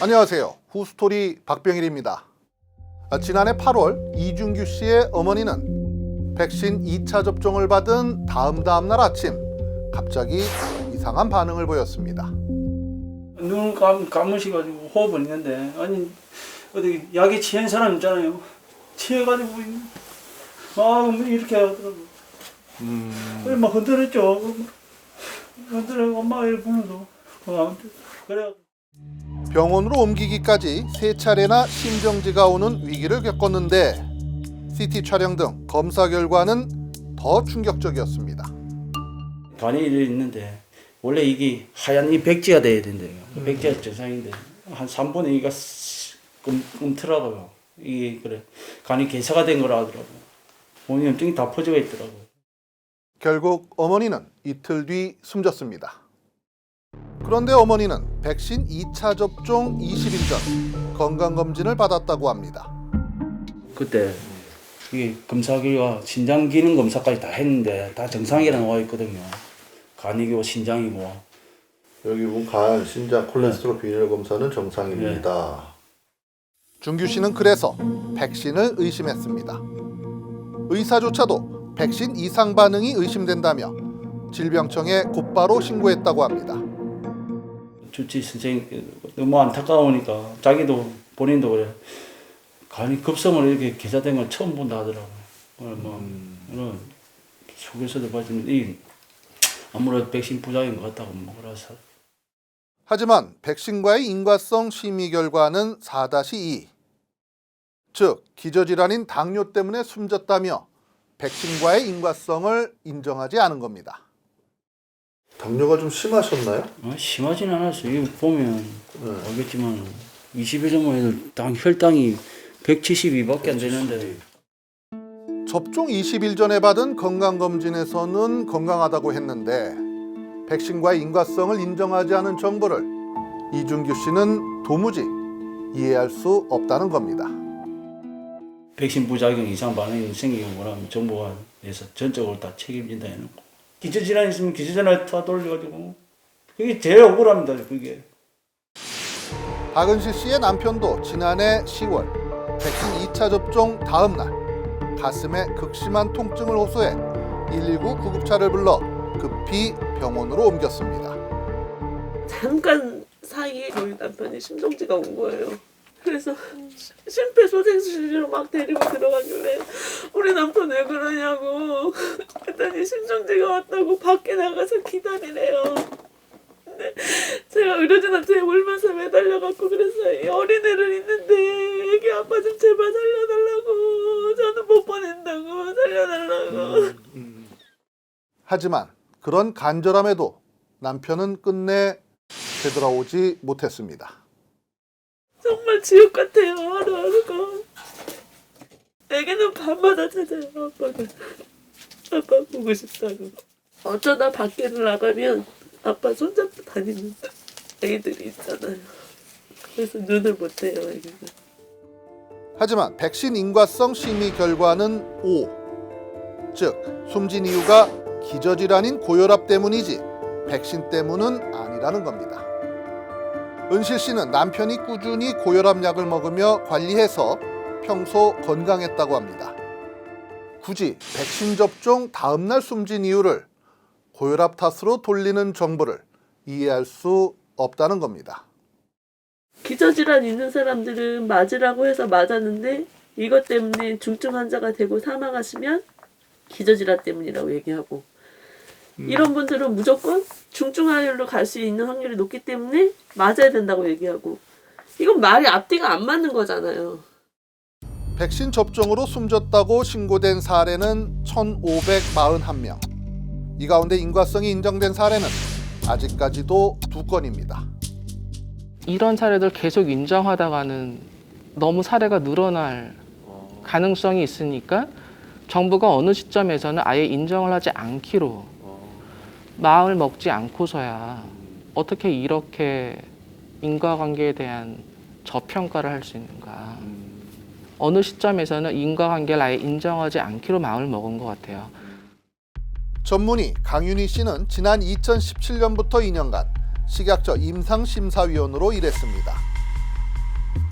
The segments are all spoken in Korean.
안녕하세요. 후스토리 박병일입니다. 지난해 8월 이준규 씨의 어머니는 백신 2차 접종을 받은 다음 날 아침 갑자기 이상한 반응을 보였습니다. 눈을 감으셔가지고 호흡을 했는데, 아니 어디 약에 취한 사람 있잖아요. 취해가지고 막 이렇게 하더라고. 그래 막 흔들었죠. 흔들어 엄마가 이렇게 불러도 그래. 병원으로 옮기기까지 3차례나 심정지가 오는 위기를 겪었는데 CT 촬영 등 검사 결과는 더 충격적이었습니다. 간이 있는데 원래 이게 하얀 이 백지가 돼야 된대요. 백지가 정상인데 한 3분의 2가 꿈틀하고요. 이게 그래 간이 괴사가 된 거라 하더라고. 몸이 엄청 다 퍼져 있더라고. 결국 어머니는 이틀 뒤 숨졌습니다. 그런데 어머니는 백신 2차 접종 20일 전 건강검진을 받았다고 합니다. 그때 이게 검사 결과 신장 기능 검사까지 다 했는데 다 정상이라 나와 있거든요. 간이고 신장이고. 여기 보면 간, 신장, 콜레스테롤 비율 검사는 정상입니다. 준규 씨는 그래서 백신을 의심했습니다. 의사조차도 백신 이상 반응이 의심된다며 질병청에 곧바로 신고했다고 합니다. 주치 선생님 너무 안타까우니까 자기도 본인도 그래. 간이 급성으로 이렇게 괴사된 걸 처음 본다 하더라고. 이런 속에서도 봐주면 이 아무래도 백신 부작인 것 같다고 뭐라서. 하지만 백신과의 인과성 심의 결과는 4-2. 즉 기저질환인 당뇨 때문에 숨졌다며 백신과의 인과성을 인정하지 않은 겁니다. 당뇨가 좀 심하셨나요? 심하진 않았어요. 이거 보면 알겠지만 20일 전만 해도 혈당이 172밖에 안 되는데. 접종 20일 전에 받은 건강검진에서는 건강하다고 했는데 백신과의 인과성을 인정하지 않은 정보를 이준규 씨는 도무지 이해할 수 없다는 겁니다. 백신 부작용 이상 반응이 생기고 뭐라면 정부가 해서 전적으로 다 책임진다 해놓고 기저질환 있으면 기저질환 다 돌려가지고 그게 제일 억울합니다. 그게. 박은실 씨의 남편도 지난해 10월 백신 2차 접종 다음 날 가슴에 극심한 통증을 호소해 119 구급차를 불러 급히 병원으로 옮겼습니다. 잠깐 사이에 저희 남편이 심정지가 온 거예요. 그래서 심폐소생술로 막 데리고 들어가길래 우리 남편 왜 그러냐고 그랬더니 심정지가 왔다고 밖에 나가서 기다리래요. 근데 제가 의료진한테 울면서 매달려갖고 그랬어요. 이 어린애를 있는데 애기 아빠 좀 제발 살려달라고. 저는 못 보낸다고. 살려달라고. 하지만 그런 간절함에도 남편은 끝내 되돌아오지 못했습니다. 정말 지옥 같아요. 하루하루가. 애기는 밤마다 찾아요. 아빠 보고 싶다고. 어쩌다 밖에를 나가면 아빠 손잡고 다니는 애기들이 있잖아요. 그래서 눈을 못 떼요. 애기는. 하지만 백신 인과성 심의 결과는 O. 즉 숨진 이유가 기저질환인 고혈압 때문이지 백신 때문은 아니라는 겁니다. 은실 씨는 남편이 꾸준히 고혈압 약을 먹으며 관리해서 평소 건강했다고 합니다. 굳이 백신 접종 다음 날 숨진 이유를 고혈압 탓으로 돌리는 정보를 이해할 수 없다는 겁니다. 기저질환 있는 사람들은 맞으라고 해서 맞았는데 이것 때문에 중증 환자가 되고 사망하시면 기저질환 때문이라고 얘기하고 이런 분들은 무조건 중증환율로 갈 수 있는 확률이 높기 때문에 맞아야 된다고 얘기하고 이건 말이 앞뒤가 안 맞는 거잖아요. 백신 접종으로 숨졌다고 신고된 사례는 1,541명. 이 가운데 인과성이 인정된 사례는 아직까지도 2건입니다. 이런 사례들 계속 인정하다가는 너무 사례가 늘어날 가능성이 있으니까 정부가 어느 시점에서는 아예 인정을 하지 않기로 마음을 먹지 않고서야 어떻게 이렇게 인과관계에 대한 저평가를 할 수 있는가. 어느 시점에서는 인과관계를 아예 인정하지 않기로 마음을 먹은 것 같아요. 전문의 강윤희 씨는 지난 2017년부터 2년간 식약처 임상심사위원으로 일했습니다.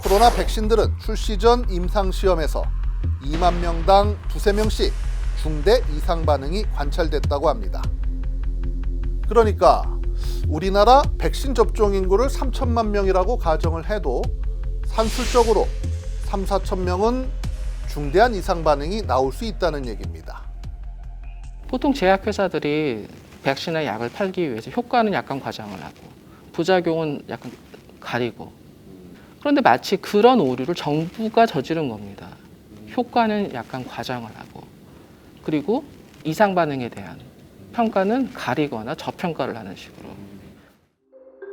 코로나 백신들은 출시 전 임상시험에서 2만 명당 2~3명씩 중대 이상 반응이 관찰됐다고 합니다. 그러니까 우리나라 백신 접종 인구를 3천만 명이라고 가정을 해도 산술적으로 3~4천 명은 중대한 이상 반응이 나올 수 있다는 얘기입니다. 보통 제약회사들이 백신의 약을 팔기 위해서 효과는 약간 과장을 하고 부작용은 약간 가리고, 그런데 마치 그런 오류를 정부가 저지른 겁니다. 효과는 약간 과장을 하고, 그리고 이상 반응에 대한 평가는 가리거나 저평가를 하는 식으로.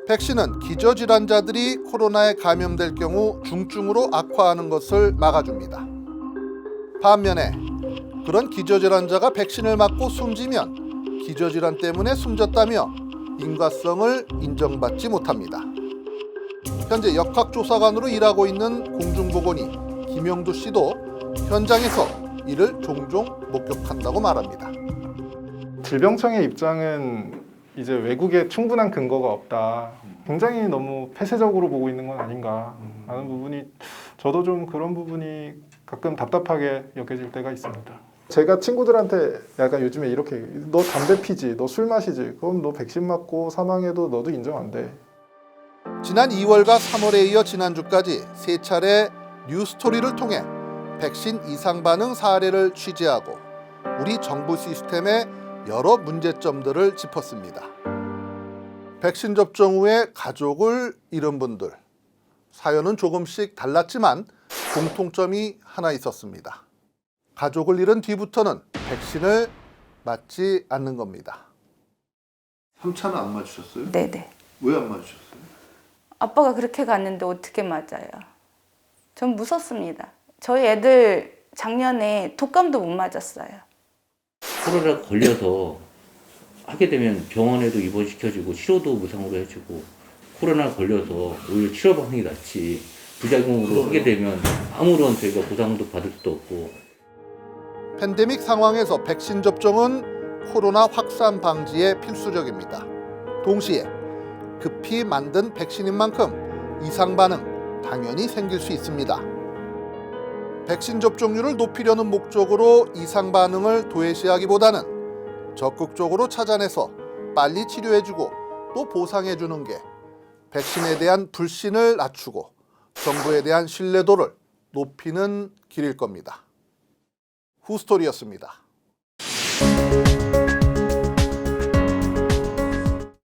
백신은 기저질환자들이 코로나에 감염될 경우 중증으로 악화하는 것을 막아줍니다. 반면에 그런 기저질환자가 백신을 맞고 숨지면 기저질환 때문에 숨졌다며 인과성을 인정받지 못합니다. 현재 역학조사관으로 일하고 있는 공중보건의 김영두 씨도 현장에서 이를 종종 목격한다고 말합니다. 질병청의 입장은 이제 외국에 충분한 근거가 없다. 굉장히 너무 폐쇄적으로 보고 있는 건 아닌가 하는 부분이, 저도 좀 그런 부분이 가끔 답답하게 여겨질 때가 있습니다. 제가 친구들한테 약간 요즘에 이렇게, 너 담배 피지, 너 술 마시지, 그럼 너 백신 맞고 사망해도 너도 인정 안 돼. 지난 2월과 3월에 이어 지난주까지 3차례 뉴스토리를 통해 백신 이상 반응 사례를 취재하고 우리 정부 시스템의 여러 문제점들을 짚었습니다. 백신 접종 후에 가족을 잃은 분들, 사연은 조금씩 달랐지만 공통점이 하나 있었습니다. 가족을 잃은 뒤부터는 백신을 맞지 않는 겁니다. 3차는 안 맞으셨어요? 네네. 왜 안 맞으셨어요? 아빠가 그렇게 갔는데 어떻게 맞아요? 전 무섭습니다. 저희 애들 작년에 독감도 못 맞았어요. 코로나 걸려서 하게 되면 병원에도 입원시켜주고 치료도 무상으로 해주고, 코로나 걸려서 오히려 치료 방식이 낫지 부작용으로 하게 되면 아무런 저희가 보상도 받을 수도 없고. 팬데믹 상황에서 백신 접종은 코로나 확산 방지에 필수적입니다. 동시에 급히 만든 백신인 만큼 이상 반응 당연히 생길 수 있습니다. 백신 접종률을 높이려는 목적으로 이상 반응을 도외시하기보다는 적극적으로 찾아내서 빨리 치료해주고 또 보상해주는 게 백신에 대한 불신을 낮추고 정부에 대한 신뢰도를 높이는 길일 겁니다. 후스토리였습니다.